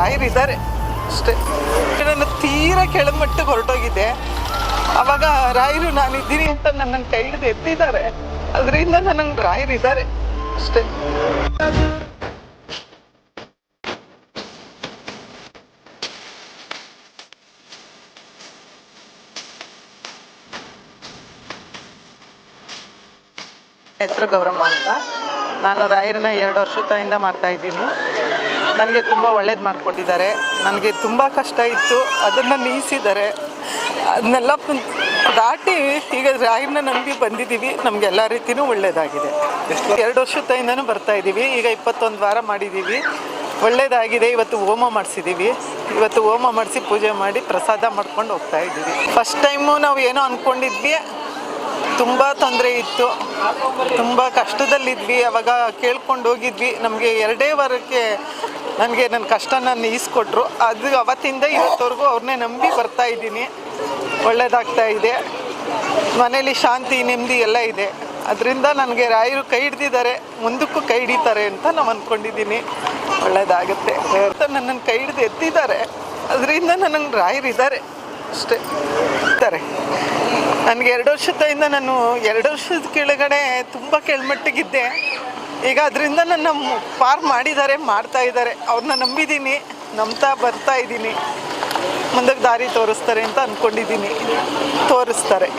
ರಾಯರಿದ್ದಾರೆ ಅಷ್ಟೇ. ನಾನು ತೀರಾ ಕೆಳಮಟ್ಟಕ್ಕೆ ಹೊರಟೋಗಿದ್ದೆ. ಅವಾಗ ರಾಯರು ನಾನಿದ್ದೀನಿ ಅಂತ ನನ್ನನ್ನು ಕೈ ಹಿಡಿದು ಎತ್ತಿದ್ದಾರೆ. ಅದರಿಂದ ನನಗೆ ರಾಯರಿದ್ದಾರೆ ಅಷ್ಟೇ. ಹೆಸರು ಗೌರಮ್ಮ ಅಂತ. ನಾನು ರಾಯರನ್ನ 2 ವರ್ಷದಿಂದ ಮಾಡ್ತಾ ಇದ್ದೀನಿ. ನನಗೆ ತುಂಬ ಒಳ್ಳೇದು ಮಾಡಿಕೊಟ್ಟಿದ್ದಾರೆ. ನನಗೆ ತುಂಬ ಕಷ್ಟ ಇತ್ತು, ಅದನ್ನು ನೀಗಿಸಿದ್ದಾರೆ. ಅದನ್ನೆಲ್ಲ ದಾಟಿ ಈಗ ರಾಯರನ್ನ ನಂಬಿ ಬಂದಿದ್ದೀವಿ. ನಮಗೆಲ್ಲ ರೀತಿಯೂ ಒಳ್ಳೆಯದಾಗಿದೆ. 2 ವರ್ಷದಿಂದನೂ ಬರ್ತಾ ಇದ್ದೀವಿ. ಈಗ 21 ವಾರ ಮಾಡಿದ್ದೀವಿ. ಒಳ್ಳೆಯದಾಗಿದೆ. ಇವತ್ತು ಹೋಮ ಮಾಡಿಸಿದ್ದೀವಿ. ಇವತ್ತು ಹೋಮ ಮಾಡಿಸಿ ಪೂಜೆ ಮಾಡಿ ಪ್ರಸಾದ ಮಾಡ್ಕೊಂಡು ಹೋಗ್ತಾ ಇದ್ದೀವಿ. ಫಸ್ಟ್ ಟೈಮು ನಾವು ಏನೋ ಅಂದ್ಕೊಂಡಿದ್ವಿ, ತುಂಬ ತೊಂದರೆ ಇತ್ತು, ತುಂಬ ಕಷ್ಟದಲ್ಲಿದ್ವಿ. ಅವಾಗ ಕೇಳ್ಕೊಂಡು ಹೋಗಿದ್ವಿ. ನಮಗೆ 2 ವಾರಕ್ಕೆ ನನಗೆ ನನ್ನ ಕಷ್ಟನ ನೀಗಿಸ್ಕೊಟ್ರು. ಅದು ಅವತ್ತಿಂದ ಇವತ್ತವರೆಗೂ ಅವ್ರನ್ನೇ ನಂಬಿ ಬರ್ತಾ ಇದ್ದೀನಿ. ಒಳ್ಳೆಯದಾಗ್ತಾ ಇದೆ. ಮನೇಲಿ ಶಾಂತಿ ನೆಮ್ಮದಿ ಎಲ್ಲ ಇದೆ. ಅದರಿಂದ ನನಗೆ ರಾಯರು ಕೈ ಹಿಡ್ದಿದ್ದಾರೆ, ಮುಂದಕ್ಕೂ ಕೈ ಹಿಡಿತಾರೆ ಅಂತ ನಾವು ಅಂದ್ಕೊಂಡಿದ್ದೀನಿ. ಒಳ್ಳೆಯದಾಗುತ್ತೆ ಅಂತ ನನ್ನನ್ನು ಕೈ ಹಿಡ್ದು ಎತ್ತಿದ್ದಾರೆ. ಅದರಿಂದ ನನಗೆ ರಾಯರಿದ್ದಾರೆ ಅಷ್ಟೇ ಇದ್ದಾರೆ. ನನಗೆ 2 ವರ್ಷದಿಂದ ನಾನು 2 ವರ್ಷದ ಕೆಳಗಡೆ ತುಂಬ ಕೆಳಮಟ್ಟಿಗಿದ್ದೆ. ಈಗ ಅದರಿಂದ ನನ್ನ ಪಾರ್ ಮಾಡಿದ್ದಾರೆ, ಮಾಡ್ತಾ ಇದ್ದಾರೆ. ಅವ್ರನ್ನ ನಂಬಿದ್ದೀನಿ, ನಂಬ್ತಾ ಬರ್ತಾ ಇದ್ದೀನಿ. ಮುಂದಕ್ಕೆ ದಾರಿ ತೋರಿಸ್ತಾರೆ ಅಂತ ಅಂದ್ಕೊಂಡಿದ್ದೀನಿ. ತೋರಿಸ್ತಾರೆ.